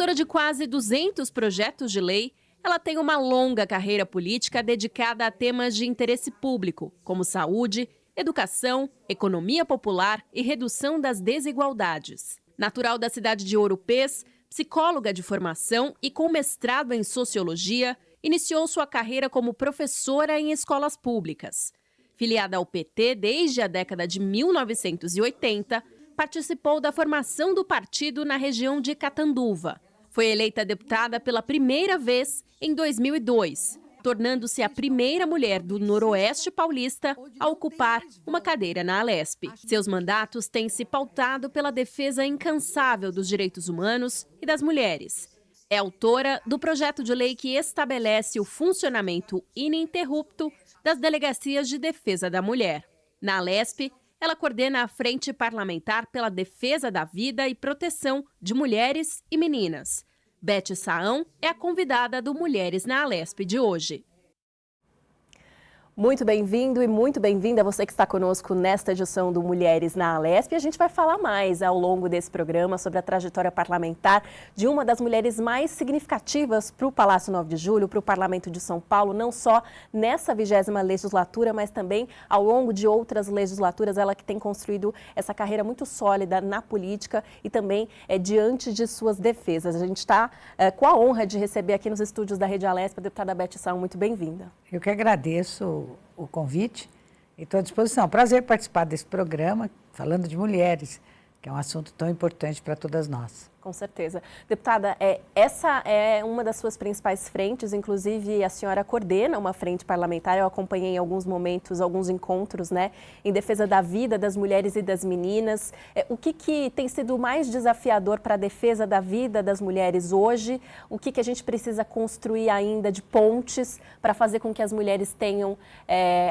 Autora de quase 200 projetos de lei, ela tem uma longa carreira política dedicada a temas de interesse público, como saúde, educação, economia popular e redução das desigualdades. Natural da cidade de Ouro Pês, psicóloga de formação e com mestrado em sociologia, iniciou sua carreira como professora em escolas públicas. Filiada ao PT desde a década de 1980, participou da formação do partido na região de Catanduva. Foi eleita deputada pela primeira vez em 2002, tornando-se a primeira mulher do Noroeste paulista a ocupar uma cadeira na Alesp. Seus mandatos têm se pautado pela defesa incansável dos direitos humanos e das mulheres. É autora do projeto de lei que estabelece o funcionamento ininterrupto das delegacias de defesa da mulher. Na Alesp, ela coordena a Frente Parlamentar pela Defesa da Vida e Proteção de Mulheres e Meninas. Beth Saão é a convidada do Mulheres na Alesp de hoje. Muito bem-vindo e muito bem-vinda a você que está conosco nesta edição do Mulheres na Alesp. A gente vai falar mais ao longo desse programa sobre a trajetória parlamentar de uma das mulheres mais significativas para o Palácio 9 de Julho, para o Parlamento de São Paulo, não só nessa 20ª legislatura, mas também ao longo de outras legislaturas. Ela que tem construído essa carreira muito sólida na política e também diante de suas defesas. A gente está com a honra de receber aqui nos estúdios da Rede Alesp a deputada Beth Saão. Muito bem-vinda. Eu que agradeço o convite e estou à disposição. Prazer participar desse programa, falando de mulheres, que é um assunto tão importante para todas nós. Com certeza. Deputada, essa é uma das suas principais frentes, inclusive a senhora coordena uma frente parlamentar, eu acompanhei em alguns momentos, alguns encontros, né, em defesa da vida das mulheres e das meninas. O que tem sido mais desafiador para a defesa da vida das mulheres hoje? O que a gente precisa construir ainda de pontes para fazer com que as mulheres tenham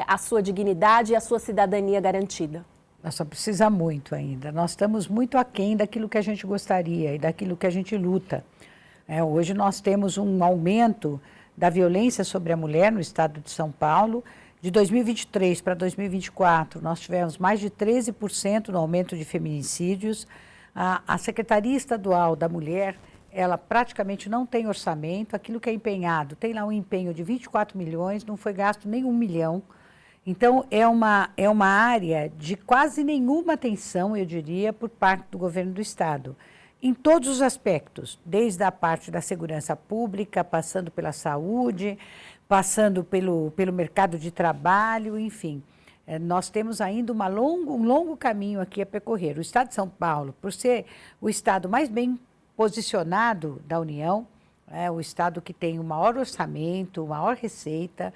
a sua dignidade e a sua cidadania garantida? Nós só precisa muito ainda. Nós estamos muito aquém daquilo que a gente gostaria e daquilo que a gente luta. Hoje nós temos um aumento da violência sobre a mulher no estado de São Paulo. De 2023 para 2024, nós tivemos mais de 13% no aumento de feminicídios. A Secretaria Estadual da Mulher, ela praticamente não tem orçamento. Aquilo que é empenhado, tem lá um empenho de 24 milhões, não foi gasto nem 1 milhão. Então, é uma área de quase nenhuma atenção, eu diria, por parte do governo do Estado, em todos os aspectos, desde a parte da segurança pública, passando pela saúde, passando pelo mercado de trabalho, enfim. Nós temos ainda um longo caminho aqui a percorrer. O Estado de São Paulo, por ser o Estado mais bem posicionado da União, o Estado que tem o maior orçamento, maior receita,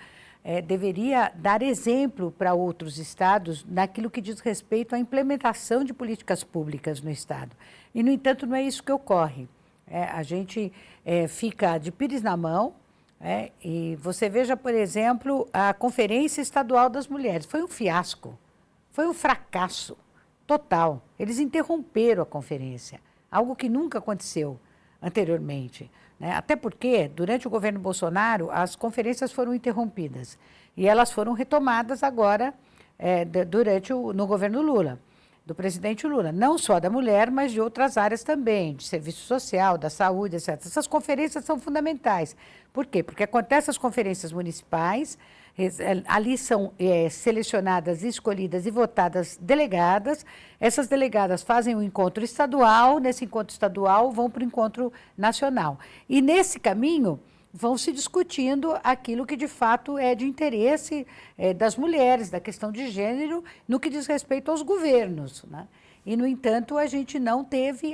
deveria dar exemplo para outros estados naquilo que diz respeito à implementação de políticas públicas no estado. E, no entanto, não é isso que ocorre. A gente fica de pires na mão, e você veja, por exemplo, a Conferência Estadual das Mulheres. Foi um fiasco, foi um fracasso total. Eles interromperam a conferência, algo que nunca aconteceu anteriormente. Até porque, durante o governo Bolsonaro, as conferências foram interrompidas e elas foram retomadas agora no governo Lula, do presidente Lula. Não só da mulher, mas de outras áreas também, de serviço social, da saúde, etc. Essas conferências são fundamentais. Por quê? Porque acontecem as conferências municipais, ali são selecionadas, escolhidas e votadas delegadas. Essas delegadas fazem um encontro estadual, nesse encontro estadual vão para o encontro nacional. E nesse caminho vão se discutindo aquilo que de fato é de interesse das mulheres, da questão de gênero, no que diz respeito aos governos, né? E, no entanto, a gente não teve,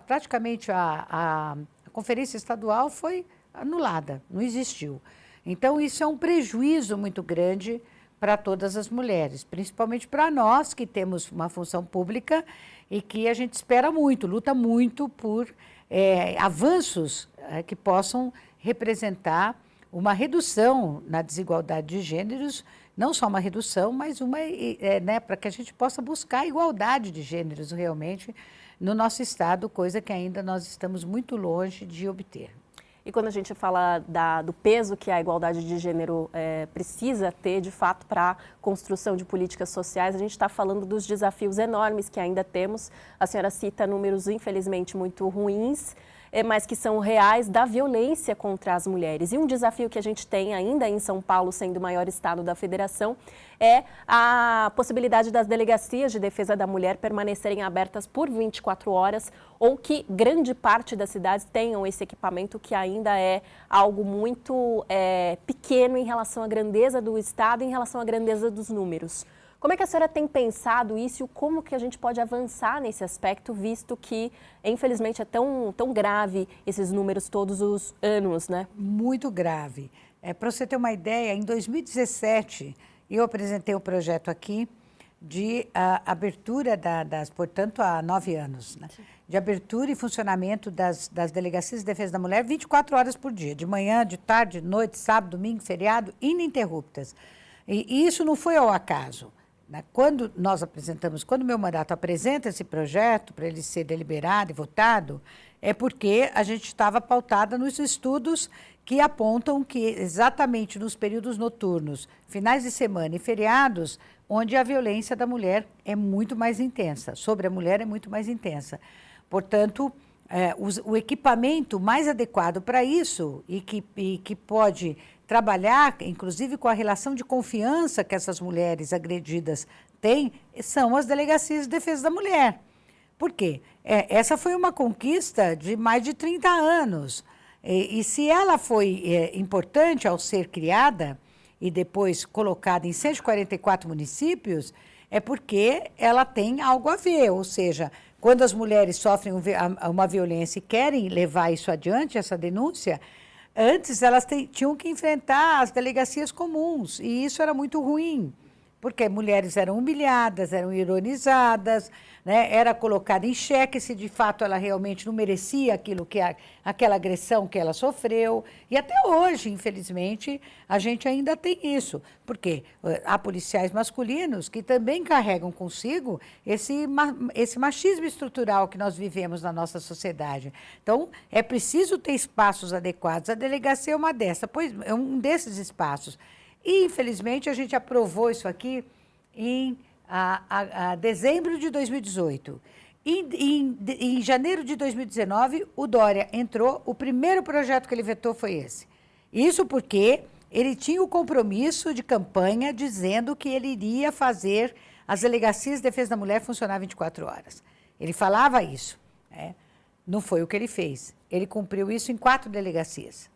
praticamente a conferência estadual foi anulada, não existiu. Então, isso é um prejuízo muito grande para todas as mulheres, principalmente para nós que temos uma função pública e que a gente espera muito, luta muito por avanços que possam representar uma redução na desigualdade de gêneros, não só uma redução, mas para que a gente possa buscar a igualdade de gêneros realmente no nosso estado, coisa que ainda nós estamos muito longe de obter. E quando a gente fala do peso que a igualdade de gênero precisa ter, de fato, para a construção de políticas sociais, a gente está falando dos desafios enormes que ainda temos. A senhora cita números, infelizmente, muito ruins. mas que são reais, da violência contra as mulheres. E um desafio que a gente tem ainda em São Paulo, sendo o maior estado da federação, é a possibilidade das delegacias de defesa da mulher permanecerem abertas por 24 horas ou que grande parte das cidades tenham esse equipamento, que ainda é algo muito pequeno em relação à grandeza do estado, em relação à grandeza dos números. Como é que a senhora tem pensado isso e como que a gente pode avançar nesse aspecto, visto que, infelizmente, é tão grave esses números todos os anos, né? Muito grave. Para você ter uma ideia, em 2017, eu apresentei um projeto aqui de abertura portanto, há 9 anos, né? De abertura e funcionamento das delegacias de defesa da mulher 24 horas por dia, de manhã, de tarde, de noite, sábado, domingo, feriado, ininterruptas. E isso não foi ao acaso. Quando nós apresentamos, quando o meu mandato apresenta esse projeto para ele ser deliberado e votado, é porque a gente estava pautada nos estudos que apontam que exatamente nos períodos noturnos, finais de semana e feriados, onde a violência da mulher é muito mais intensa, sobre a mulher é muito mais intensa. Portanto, o equipamento mais adequado para isso e que pode trabalhar, inclusive com a relação de confiança que essas mulheres agredidas têm, são as delegacias de defesa da mulher. Por quê? Essa foi uma conquista de mais de 30 anos. E se ela foi importante ao ser criada e depois colocada em 144 municípios, é porque ela tem algo a ver, ou seja, quando as mulheres sofrem uma violência e querem levar isso adiante, essa denúncia, antes elas tinham que enfrentar as delegacias comuns, e isso era muito ruim, porque mulheres eram humilhadas, eram ironizadas, né? Era colocada em xeque se de fato ela realmente não merecia aquela agressão que ela sofreu. E até hoje, infelizmente, a gente ainda tem isso, porque há policiais masculinos que também carregam consigo esse machismo estrutural que nós vivemos na nossa sociedade. Então, é preciso ter espaços adequados. A delegacia é uma pois é um desses espaços. E, infelizmente, a gente aprovou isso aqui em dezembro de 2018. Em janeiro de 2019, o Dória entrou, o primeiro projeto que ele vetou foi esse. Isso porque ele tinha o compromisso de campanha dizendo que ele iria fazer as delegacias de defesa da mulher funcionar 24 horas. Ele falava isso. Não foi o que ele fez. Ele cumpriu isso em 4 delegacias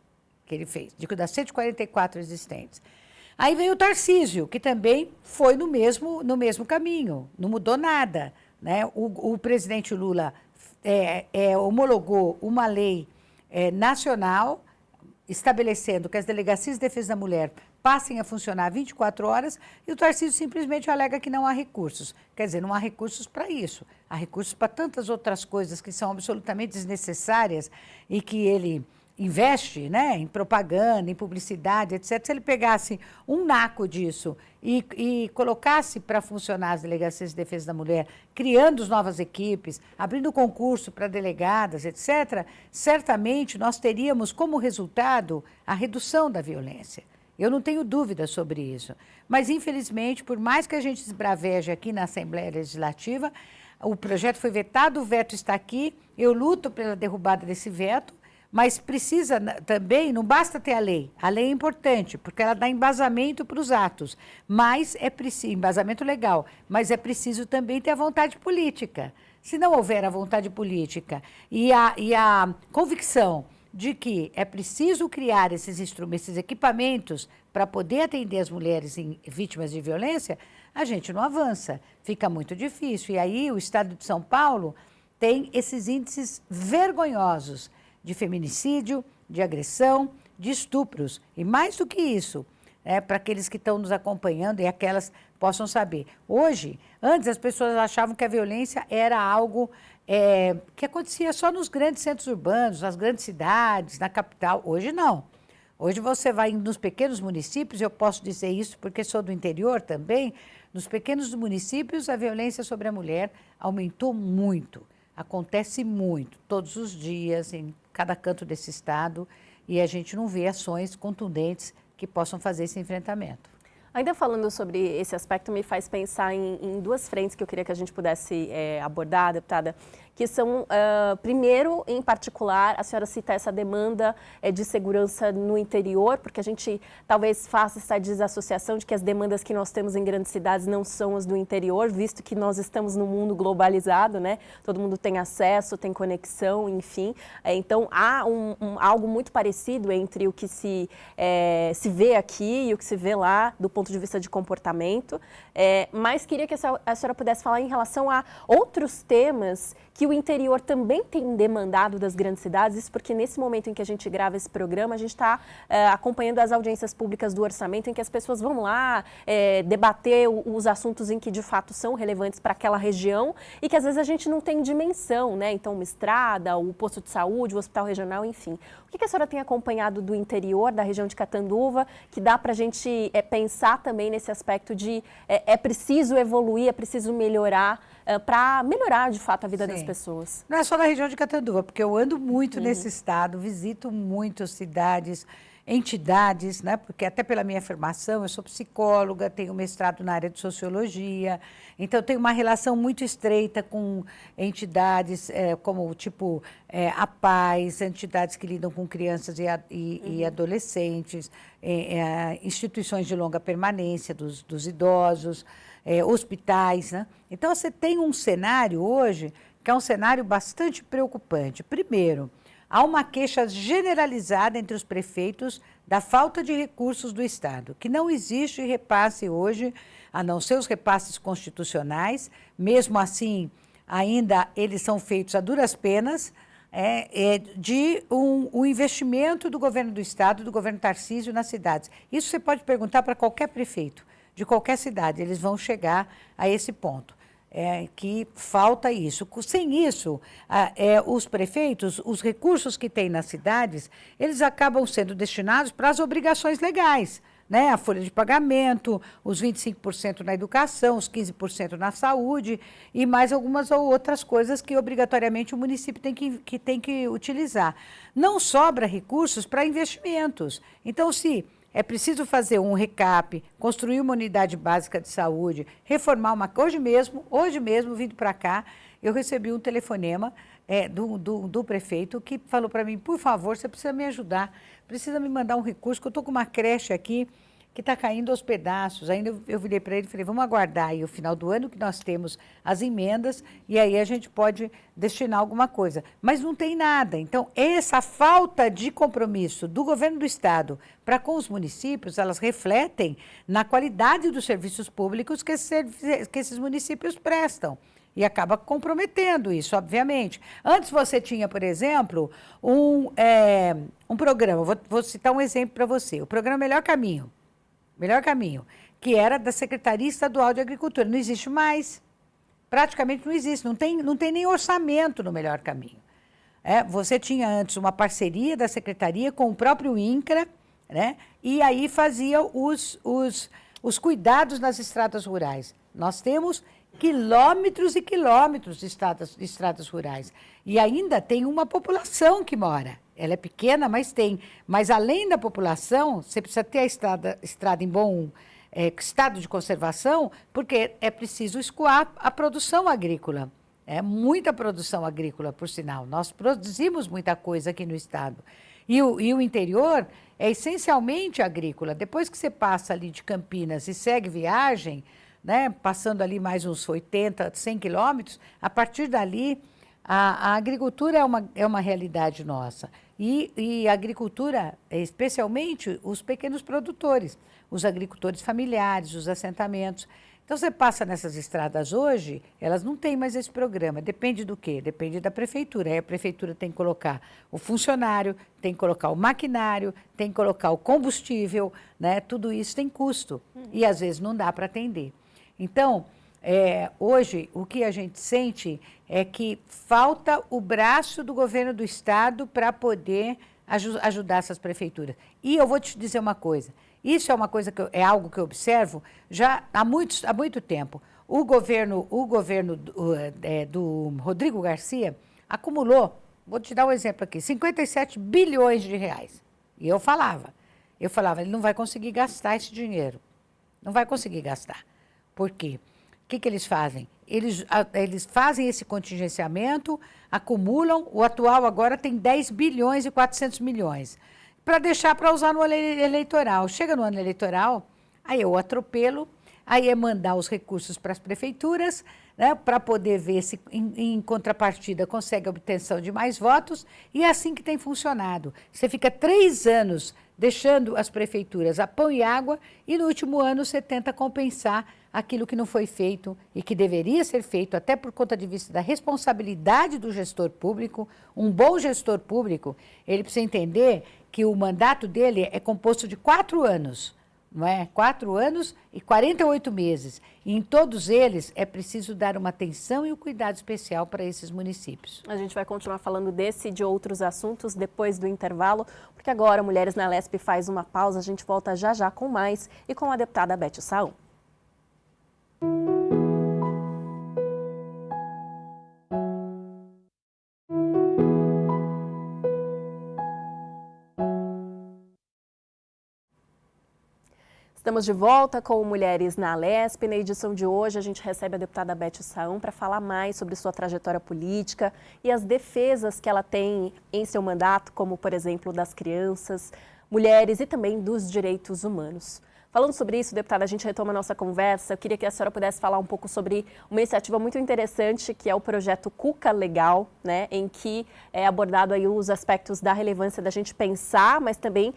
que ele fez, das 144 existentes. Aí veio o Tarcísio, que também foi no mesmo caminho, não mudou nada, né? O presidente Lula homologou uma lei nacional estabelecendo que as delegacias de defesa da mulher passem a funcionar 24 horas e o Tarcísio simplesmente alega que não há recursos. Quer dizer, não há recursos para isso. Há recursos para tantas outras coisas que são absolutamente desnecessárias e que ele investe, né, em propaganda, em publicidade, etc. Se ele pegasse um naco disso e colocasse para funcionar as delegacias de defesa da mulher, criando novas equipes, abrindo concurso para delegadas, etc., certamente nós teríamos como resultado a redução da violência. Eu não tenho dúvida sobre isso. Mas, infelizmente, por mais que a gente esbraveje aqui na Assembleia Legislativa, o projeto foi vetado, o veto está aqui, eu luto pela derrubada desse veto, mas precisa também, não basta ter a lei é importante, porque ela dá embasamento para os atos, mas embasamento legal, mas é preciso também ter a vontade política. Se não houver a vontade política e a convicção de que é preciso criar esses instrumentos, esses equipamentos para poder atender as mulheres vítimas de violência, a gente não avança, fica muito difícil. E aí o Estado de São Paulo tem esses índices vergonhosos de feminicídio, de agressão, de estupros. E mais do que isso, para aqueles que estão nos acompanhando e aquelas possam saber. Hoje, antes as pessoas achavam que a violência era algo que acontecia só nos grandes centros urbanos, nas grandes cidades, na capital. Hoje não. Hoje você vai nos pequenos municípios, eu posso dizer isso porque sou do interior também, nos pequenos municípios a violência sobre a mulher aumentou muito. Acontece muito, todos os dias, em cada canto desse estado, e a gente não vê ações contundentes que possam fazer esse enfrentamento. Ainda falando sobre esse aspecto, me faz pensar em 2 frentes que eu queria que a gente pudesse abordar, deputada, que são, primeiro, em particular, a senhora cita essa demanda de segurança no interior, porque a gente talvez faça essa desassociação de que as demandas que nós temos em grandes cidades não são as do interior, visto que nós estamos num mundo globalizado, né? Todo mundo tem acesso, tem conexão, enfim. Então, há algo muito parecido entre o que se vê aqui e o que se vê lá, do ponto de vista de comportamento. Mas queria que a senhora pudesse falar em relação a outros temas que o interior também tem demandado das grandes cidades, isso porque nesse momento em que a gente grava esse programa, a gente está acompanhando as audiências públicas do orçamento, em que as pessoas vão lá debater os assuntos em que de fato são relevantes para aquela região e que às vezes a gente não tem dimensão, né? Então, uma estrada, o posto de saúde, o hospital regional, enfim. O que a senhora tem acompanhado do interior, da região de Catanduva, que dá para a gente pensar também nesse aspecto de é preciso evoluir, é preciso melhorar, para melhorar de fato a vida das pessoas? Não é só na região de Catanduva, porque eu ando muito nesse estado, visito muito cidades, entidades, né? Porque até pela minha formação, eu sou psicóloga, tenho mestrado na área de sociologia, então eu tenho uma relação muito estreita com entidades como tipo a Paz, entidades que lidam com crianças e adolescentes, instituições de longa permanência dos idosos, hospitais, né? Então você tem um cenário hoje que é um cenário bastante preocupante. Primeiro, há uma queixa generalizada entre os prefeitos da falta de recursos do Estado, que não existe repasse hoje, a não ser os repasses constitucionais, mesmo assim, ainda eles são feitos a duras penas, de um investimento do governo do Estado, do governo Tarcísio nas cidades. Isso você pode perguntar para qualquer prefeito, de qualquer cidade, eles vão chegar a esse ponto. Que falta isso. Sem isso, os prefeitos, os recursos que têm nas cidades, eles acabam sendo destinados para as obrigações legais, né? A folha de pagamento, os 25% na educação, os 15% na saúde e mais algumas ou outras coisas que obrigatoriamente o município tem que utilizar. Não sobra recursos para investimentos. Então, se é preciso fazer um recap, construir uma unidade básica de saúde, reformar uma... Hoje mesmo, vindo para cá, eu recebi um telefonema do prefeito que falou para mim, por favor, você precisa me ajudar, precisa me mandar um recurso, que eu estou com uma creche aqui que está caindo aos pedaços. Ainda eu virei para ele e falei, vamos aguardar aí o final do ano que nós temos as emendas e aí a gente pode destinar alguma coisa. Mas não tem nada. Então, essa falta de compromisso do governo do Estado para com os municípios, elas refletem na qualidade dos serviços públicos que esses municípios prestam. E acaba comprometendo isso, obviamente. Antes você tinha, por exemplo, um programa, vou citar um exemplo para você, o programa Melhor Caminho, que era da Secretaria Estadual de Agricultura. Não existe mais, praticamente não existe, não tem nem orçamento no Melhor Caminho. Você tinha antes uma parceria da Secretaria com o próprio INCRA, né? E aí fazia os cuidados nas estradas rurais. Nós temos quilômetros e quilômetros de estradas rurais. E ainda tem uma população que mora. Ela é pequena, mas tem. Mas além da população, você precisa ter a estrada em bom estado de conservação, porque é preciso escoar a produção agrícola. Muita produção agrícola, por sinal. Nós produzimos muita coisa aqui no estado. E o interior é essencialmente agrícola. Depois que você passa ali de Campinas e segue viagem, né, passando ali mais uns 80, 100 quilômetros, a partir dali, a agricultura é uma realidade nossa. E a agricultura, especialmente os pequenos produtores, os agricultores familiares, os assentamentos. Então, você passa nessas estradas hoje, elas não têm mais esse programa. Depende do quê? Depende da prefeitura. Aí a prefeitura tem que colocar o funcionário, tem que colocar o maquinário, tem que colocar o combustível, né? Tudo isso tem custo. E, às vezes, não dá para atender. Então, hoje, o que a gente sente é que falta o braço do governo do Estado para poder ajudar essas prefeituras. E eu vou te dizer uma coisa, isso é uma coisa é algo que eu observo já há muito tempo. O governo do Rodrigo Garcia acumulou, vou te dar um exemplo aqui, 57 bilhões de reais. E eu falava, ele não vai conseguir gastar esse dinheiro. Não vai conseguir gastar. Por quê? que eles fazem? Eles fazem esse contingenciamento, acumulam, o atual agora tem 10 bilhões e 400 milhões, para deixar para usar no ano eleitoral. Chega no ano eleitoral, aí é o atropelo, aí é mandar os recursos para as prefeituras, né, para poder ver se, em contrapartida, consegue a obtenção de mais votos, e é assim que tem funcionado. Você fica 3 anos deixando as prefeituras a pão e água, e no último ano você tenta compensar aquilo que não foi feito e que deveria ser feito, até por conta de vista da responsabilidade do gestor público. Um bom gestor público, ele precisa entender que o mandato dele é composto de 4 anos, não é? 4 anos e 48 meses. E em todos eles é preciso dar uma atenção e um cuidado especial para esses municípios. A gente vai continuar falando desse e de outros assuntos depois do intervalo, porque agora Mulheres na Lespe faz uma pausa, a gente volta já já com mais e com a deputada Beth Saum. Estamos de volta com Mulheres na Lespe. Na edição de hoje, a gente recebe a deputada Beth Saum para falar mais sobre sua trajetória política e as defesas que ela tem em seu mandato, como, por exemplo, das crianças, mulheres e também dos direitos humanos. Falando sobre isso, deputada, a gente retoma a nossa conversa. Eu queria que a senhora pudesse falar um pouco sobre uma iniciativa muito interessante, que é o projeto Cuca Legal, né, em que é abordado aí os aspectos da relevância da gente pensar, mas também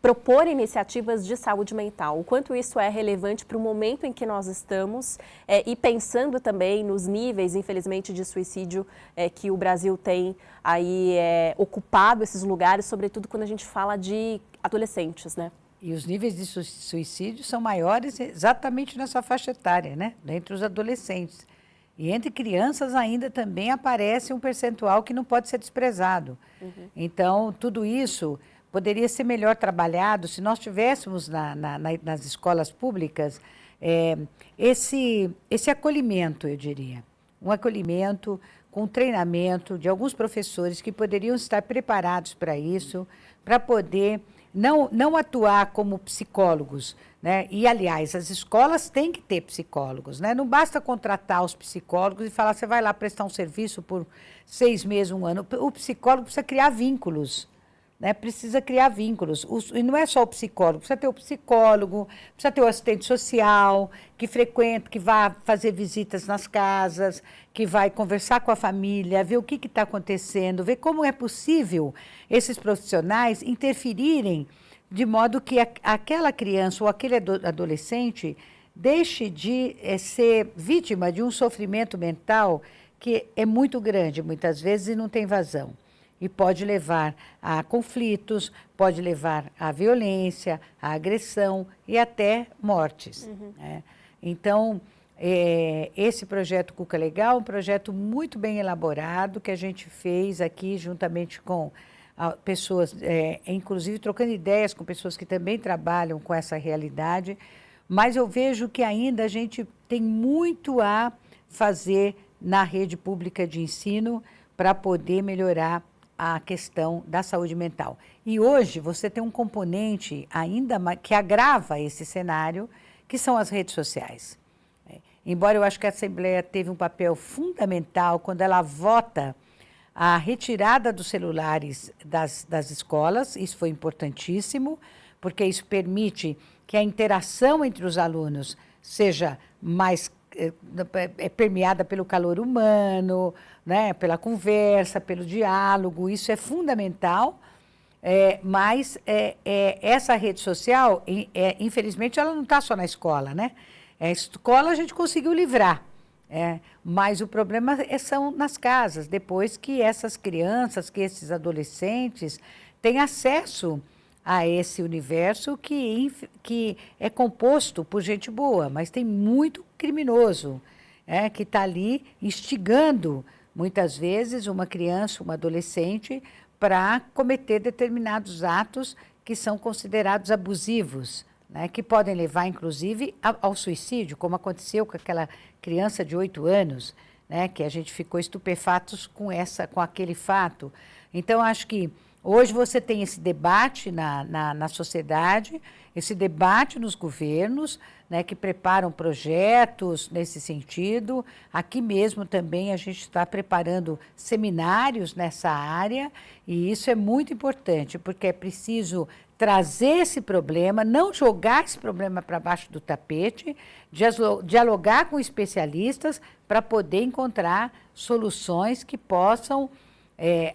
propor iniciativas de saúde mental. O quanto isso é relevante para o momento em que nós estamos e pensando também nos níveis, infelizmente, de suicídio que o Brasil tem aí ocupado esses lugares, sobretudo quando a gente fala de adolescentes, né? E os níveis de suicídio são maiores exatamente nessa faixa etária, né? Entre os adolescentes. E entre crianças ainda também aparece um percentual que não pode ser desprezado. Uhum. Então, tudo isso poderia ser melhor trabalhado se nós tivéssemos nas escolas públicas esse acolhimento, eu diria. Um acolhimento com treinamento de alguns professores que poderiam estar preparados para isso, para poder não atuar como psicólogos, né? E, aliás, as escolas têm que ter psicólogos, né? Não basta contratar os psicólogos e falar, você vai lá prestar um serviço por 6 meses, 1 ano. O psicólogo precisa criar vínculos, né? Precisa criar vínculos. E não é só o psicólogo, precisa ter o psicólogo, precisa ter o assistente social, que frequenta, que vai fazer visitas nas casas, que vai conversar com a família, ver o que está acontecendo, ver como é possível esses profissionais interferirem de modo que aquela criança ou aquele adolescente deixe de ser vítima de um sofrimento mental que é muito grande, muitas vezes, e não tem vazão. E pode levar a conflitos, pode levar à violência, à agressão e até mortes. Uhum. Né? Então, esse projeto Cuca Legal é um projeto muito bem elaborado, que a gente fez aqui juntamente com pessoas, inclusive trocando ideias com pessoas que também trabalham com essa realidade, mas eu vejo que ainda a gente tem muito a fazer na rede pública de ensino para poder melhorar a questão da saúde mental. E hoje você tem um componente ainda que agrava esse cenário, que são as redes sociais. Embora eu acho que a Assembleia teve um papel fundamental quando ela vota a retirada dos celulares das escolas, isso foi importantíssimo, porque isso permite que a interação entre os alunos seja mais permeada pelo calor humano, né, pela conversa, pelo diálogo, isso é fundamental, mas essa rede social, infelizmente, ela não está só na escola, né? A escola a gente conseguiu livrar, mas o problema são nas casas, depois que essas crianças, que esses adolescentes têm acesso a esse universo que é composto por gente boa, mas tem muito criminoso, que está ali instigando, muitas vezes, uma criança, uma adolescente, para cometer determinados atos que são considerados abusivos, né, que podem levar, inclusive, ao suicídio, como aconteceu com aquela criança de 8 anos, né, que a gente ficou estupefatos com aquele fato. Então, acho que Hoje você tem esse debate na sociedade, esse debate nos governos, né, que preparam projetos nesse sentido. Aqui mesmo também a gente está preparando seminários nessa área, e isso é muito importante, porque é preciso trazer esse problema, não jogar esse problema para baixo do tapete, dialogar com especialistas para poder encontrar soluções que possam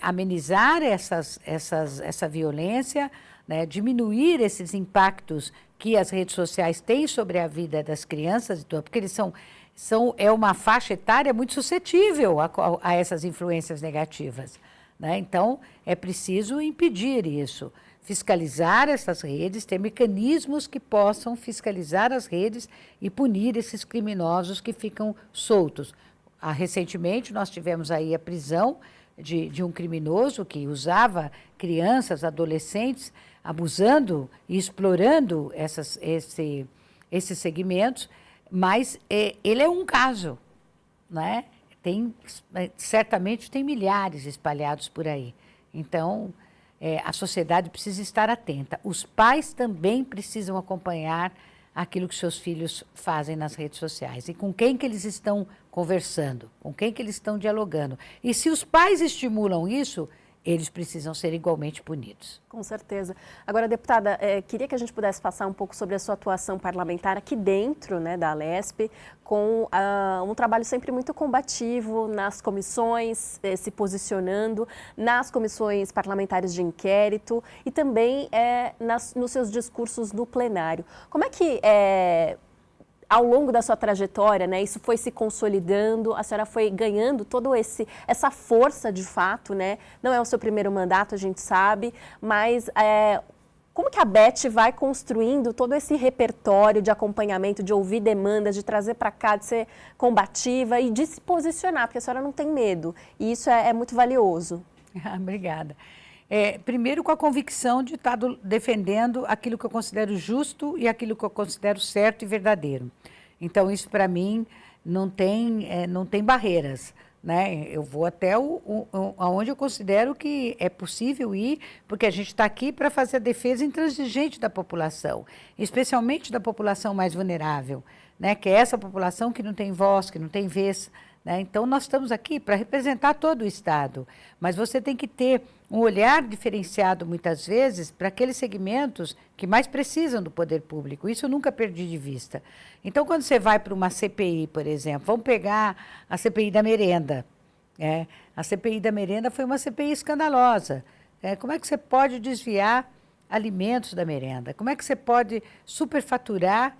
amenizar essa violência, né, diminuir esses impactos que as redes sociais têm sobre a vida das crianças, porque eles é uma faixa etária muito suscetível a essas influências negativas, né? Então, é preciso impedir isso, fiscalizar essas redes, ter mecanismos que possam fiscalizar as redes e punir esses criminosos que ficam soltos. Recentemente, nós tivemos aí a prisão de um criminoso que usava crianças, adolescentes, abusando e explorando esses segmentos, mas ele é um caso, né? Certamente tem milhares espalhados por aí. Então, a sociedade precisa estar atenta. Os pais também precisam acompanhar aquilo que seus filhos fazem nas redes sociais e com quem que eles estão conversando, com quem que eles estão dialogando. E se os pais estimulam isso, eles precisam ser igualmente punidos. Com certeza. Agora, deputada, queria que a gente pudesse passar um pouco sobre a sua atuação parlamentar aqui dentro, né, da Alesp, com um trabalho sempre muito combativo nas comissões, se posicionando, nas comissões parlamentares de inquérito e também nos seus discursos no plenário. Como é que ao longo da sua trajetória, né, isso foi se consolidando, a senhora foi ganhando toda essa força de fato, né? Não é o seu primeiro mandato, a gente sabe, mas como que a Beth vai construindo todo esse repertório de acompanhamento, de ouvir demandas, de trazer para cá, de ser combativa e de se posicionar, porque a senhora não tem medo, e isso é muito valioso. Obrigada. Primeiro, com a convicção de estar defendendo aquilo que eu considero justo e aquilo que eu considero certo e verdadeiro. Então, isso para mim não tem barreiras, né? Eu vou até aonde eu considero que é possível ir, porque a gente está aqui para fazer a defesa intransigente da população, especialmente da população mais vulnerável, né? Que é essa população que não tem voz, que não tem vez, né? Então, nós estamos aqui para representar todo o Estado, mas você tem que ter um olhar diferenciado, muitas vezes, para aqueles segmentos que mais precisam do poder público. Isso eu nunca perdi de vista. Então, quando você vai para uma CPI, por exemplo, vamos pegar a CPI da merenda. A CPI da merenda foi uma CPI escandalosa. Como é que você pode desviar alimentos da merenda? Como é que você pode superfaturar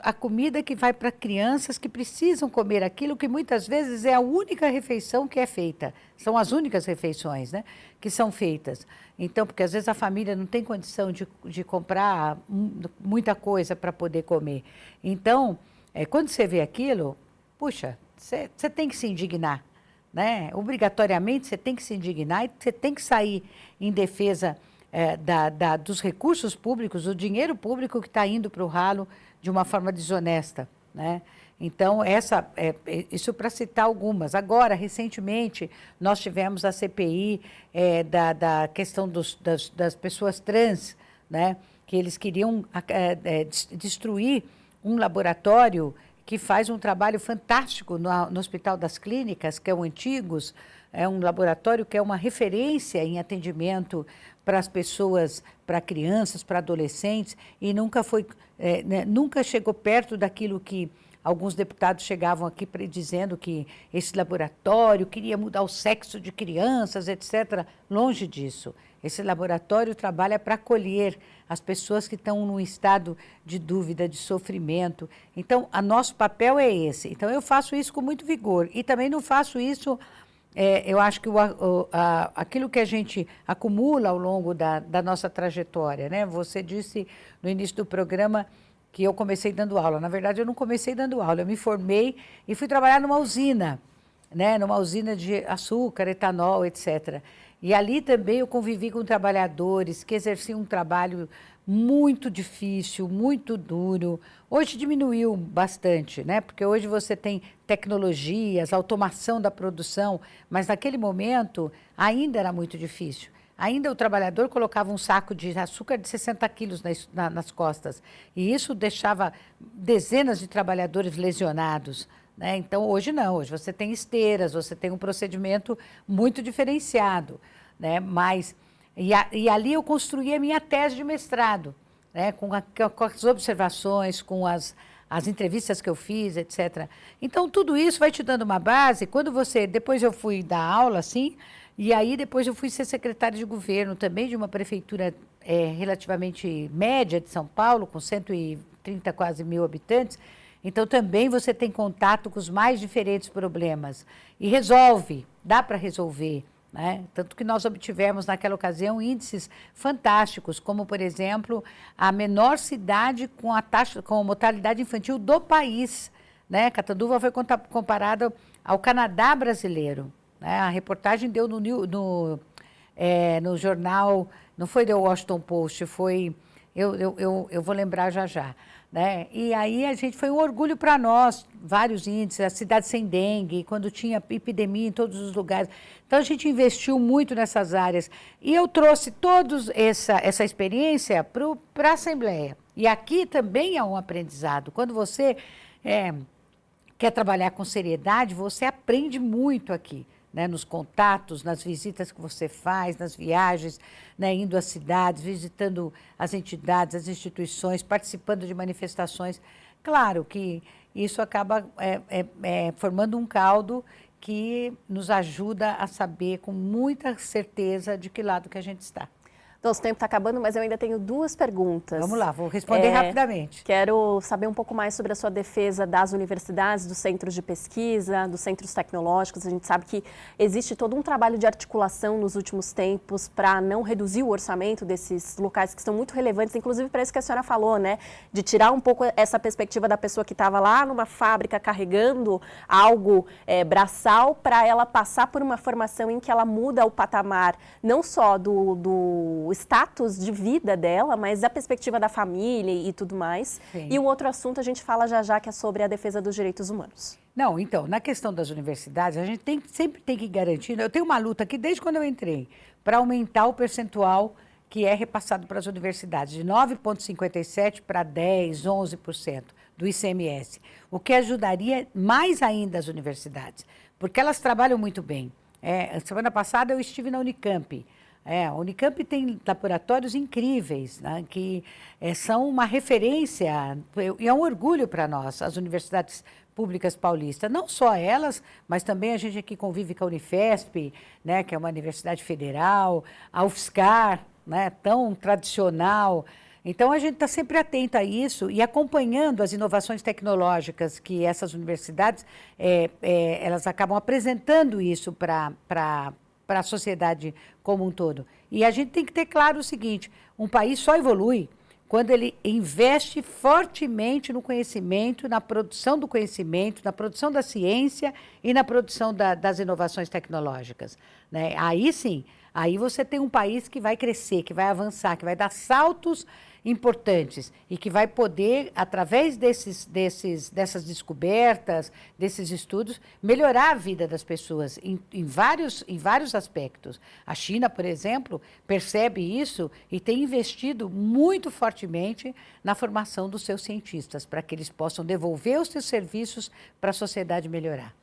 a comida que vai para crianças que precisam comer aquilo que muitas vezes é a única refeição que é feita. São as únicas refeições, né, que são feitas. Então, porque às vezes a família não tem condição de comprar muita coisa para poder comer. Então, quando você vê aquilo, puxa, você tem que se indignar, né? Obrigatoriamente você tem que se indignar e você tem que sair em defesa dos recursos públicos, o dinheiro público que está indo para o ralo de uma forma desonesta, né? Então, isso para citar algumas. Agora, recentemente, nós tivemos a CPI da questão das pessoas trans, né? Que eles queriam destruir um laboratório que faz um trabalho fantástico no Hospital das Clínicas, que é o Antigos, é um laboratório que é uma referência em atendimento para as pessoas, para crianças, para adolescentes, e nunca chegou perto daquilo que alguns deputados chegavam aqui dizendo que esse laboratório queria mudar o sexo de crianças, etc. Longe disso. Esse laboratório trabalha para acolher as pessoas que estão num estado de dúvida, de sofrimento. Então, nosso papel é esse. Então, eu faço isso com muito vigor. E também não faço isso... eu acho que aquilo que a gente acumula ao longo da nossa trajetória, né? Você disse no início do programa que eu comecei dando aula. Na verdade, eu não comecei dando aula, eu me formei e fui trabalhar numa usina, né? Numa usina de açúcar, etanol, etc. E ali também eu convivi com trabalhadores que exerciam um trabalho muito difícil, muito duro. Hoje diminuiu bastante, né? Porque hoje você tem tecnologias, automação da produção, mas naquele momento ainda era muito difícil. ainda o trabalhador colocava um saco de açúcar de 60 quilos nas costas. E isso deixava dezenas de trabalhadores lesionados. Né? Então, hoje não. Hoje você tem esteiras, você tem um procedimento muito diferenciado. Né? E ali eu construí a minha tese de mestrado, né? com as observações, com as entrevistas que eu fiz, etc. Então, tudo isso vai te dando uma base. Depois eu fui dar aula, assim, e aí depois eu fui ser secretária de governo também de uma prefeitura relativamente média de São Paulo, com 130 quase mil habitantes. Então, também você tem contato com os mais diferentes problemas. E dá para resolver. Né? Tanto que nós obtivemos, naquela ocasião, índices fantásticos, como, por exemplo, a menor cidade com a mortalidade infantil do país. Né? Catanduva foi comparada ao Canadá brasileiro. Né? A reportagem deu no jornal, não foi do Washington Post, foi... Eu vou lembrar já. Né? E aí foi um orgulho para nós, vários índices, a cidade sem dengue, quando tinha epidemia em todos os lugares. Então, a gente investiu muito nessas áreas. E eu trouxe toda essa experiência para a Assembleia. E aqui também é um aprendizado. Quando você quer trabalhar com seriedade, você aprende muito aqui. Né, nos contatos, nas visitas que você faz, nas viagens, né, indo às cidades, visitando as entidades, as instituições, participando de manifestações. Claro que isso acaba formando um caldo que nos ajuda a saber com muita certeza de que lado que a gente está. Nosso tempo está acabando, mas eu ainda tenho 2 perguntas. Vamos lá, vou responder rapidamente. Quero saber um pouco mais sobre a sua defesa das universidades, dos centros de pesquisa, dos centros tecnológicos. A gente sabe que existe todo um trabalho de articulação nos últimos tempos para não reduzir o orçamento desses locais que são muito relevantes, inclusive para isso que a senhora falou, né? De tirar um pouco essa perspectiva da pessoa que estava lá numa fábrica carregando algo braçal para ela passar por uma formação em que ela muda o patamar, não só do status de vida dela, mas da perspectiva da família e tudo mais. Sim. E o outro assunto a gente fala já, que é sobre a defesa dos direitos humanos. Não, então, na questão das universidades, a gente sempre tem que garantir, eu tenho uma luta aqui desde quando eu entrei, para aumentar o percentual que é repassado para as universidades, de 9,57% para 10%, 11% do ICMS, o que ajudaria mais ainda as universidades, porque elas trabalham muito bem. Semana passada eu estive na Unicamp. A Unicamp tem laboratórios incríveis, né, que são uma referência, e é um orgulho para nós, as universidades públicas paulistas. Não só elas, mas também a gente aqui convive com a Unifesp, né, que é uma universidade federal, a UFSCar, né, tão tradicional. Então, a gente está sempre atento a isso e acompanhando as inovações tecnológicas que essas universidades, elas acabam apresentando isso para a sociedade como um todo. E a gente tem que ter claro o seguinte, um país só evolui quando ele investe fortemente no conhecimento, na produção do conhecimento, na produção da ciência e na produção das inovações tecnológicas. Né? Aí sim, aí você tem um país que vai crescer, que vai avançar, que vai dar saltos importantes e que vai poder, através dessas descobertas, desses estudos, melhorar a vida das pessoas em vários aspectos. A China, por exemplo, percebe isso e tem investido muito fortemente na formação dos seus cientistas, para que eles possam devolver os seus serviços para a sociedade melhorar.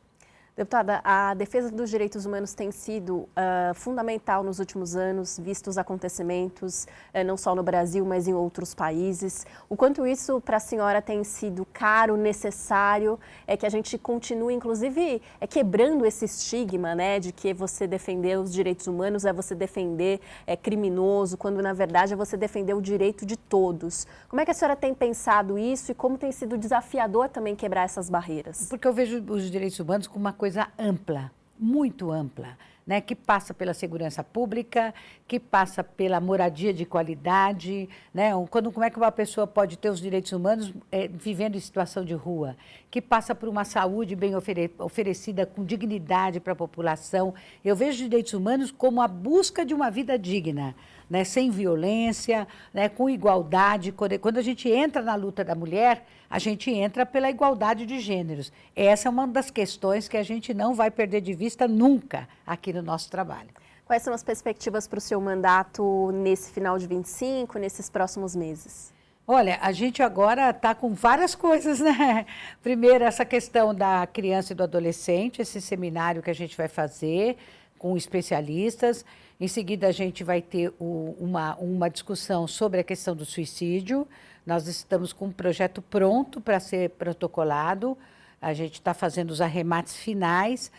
Deputada, a defesa dos direitos humanos tem sido fundamental nos últimos anos, visto os acontecimentos, não só no Brasil, mas em outros países. O quanto isso para a senhora tem sido caro, necessário, é que a gente continue, inclusive, quebrando esse estigma, né, de que você defender os direitos humanos é você defender criminoso, quando na verdade é você defender o direito de todos. Como é que a senhora tem pensado isso e como tem sido desafiador também quebrar essas barreiras? Porque eu vejo os direitos humanos como uma coisa ampla, muito ampla, né, que passa pela segurança pública, que passa pela moradia de qualidade, né, como é que uma pessoa pode ter os direitos humanos vivendo em situação de rua, que passa por uma saúde bem oferecida com dignidade para a população. Eu vejo os direitos humanos como a busca de uma vida digna, né, sem violência, né, com igualdade. Quando a gente entra na luta da mulher, a gente entra pela igualdade de gêneros. Essa é uma das questões que a gente não vai perder de vista nunca aqui no nosso trabalho. Quais são as perspectivas para o seu mandato nesse final de 25, nesses próximos meses? Olha, a gente agora está com várias coisas, né? Primeiro, essa questão da criança e do adolescente, esse seminário que a gente vai fazer com especialistas. Em seguida, a gente vai ter uma discussão sobre a questão do suicídio. Nós estamos com um projeto pronto para ser protocolado. A gente está fazendo os arremates finais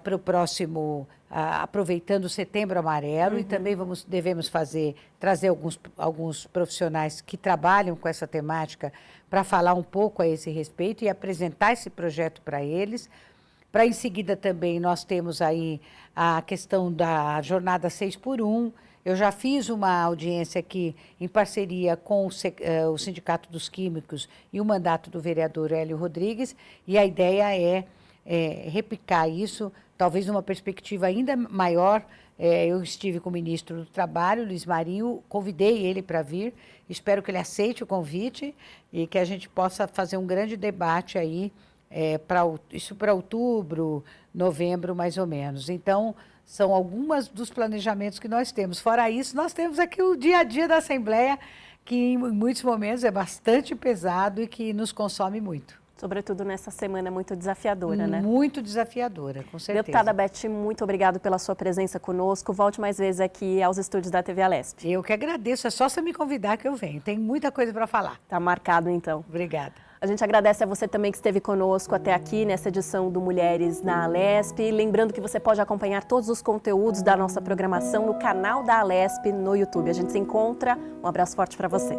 para o próximo, aproveitando o Setembro Amarelo, e também devemos trazer alguns profissionais que trabalham com essa temática para falar um pouco a esse respeito e apresentar esse projeto para eles. Para em seguida também nós temos aí a questão da jornada 6x1. Eu já fiz uma audiência aqui em parceria com o Sindicato dos Químicos e o mandato do vereador Hélio Rodrigues, e a ideia é replicar isso, talvez numa perspectiva ainda maior. Eu estive com o ministro do Trabalho, Luiz Marinho, convidei ele para vir, espero que ele aceite o convite e que a gente possa fazer um grande debate aí, isso para outubro, novembro, mais ou menos. Então, são algumas dos planejamentos que nós temos. Fora isso, nós temos aqui o dia a dia da Assembleia, que em muitos momentos é bastante pesado e que nos consome muito. Sobretudo nessa semana muito desafiadora, né? Muito desafiadora, com certeza. Deputada Beth, muito obrigada pela sua presença conosco. Volte mais vezes aqui aos estúdios da TV Alesp. Eu que agradeço, é só você me convidar que eu venho. Tem muita coisa para falar. Tá marcado, então. Obrigada. A gente agradece a você também que esteve conosco até aqui nessa edição do Mulheres na Alesp. Lembrando que você pode acompanhar todos os conteúdos da nossa programação no canal da Alesp no YouTube. A gente se encontra. Um abraço forte para você.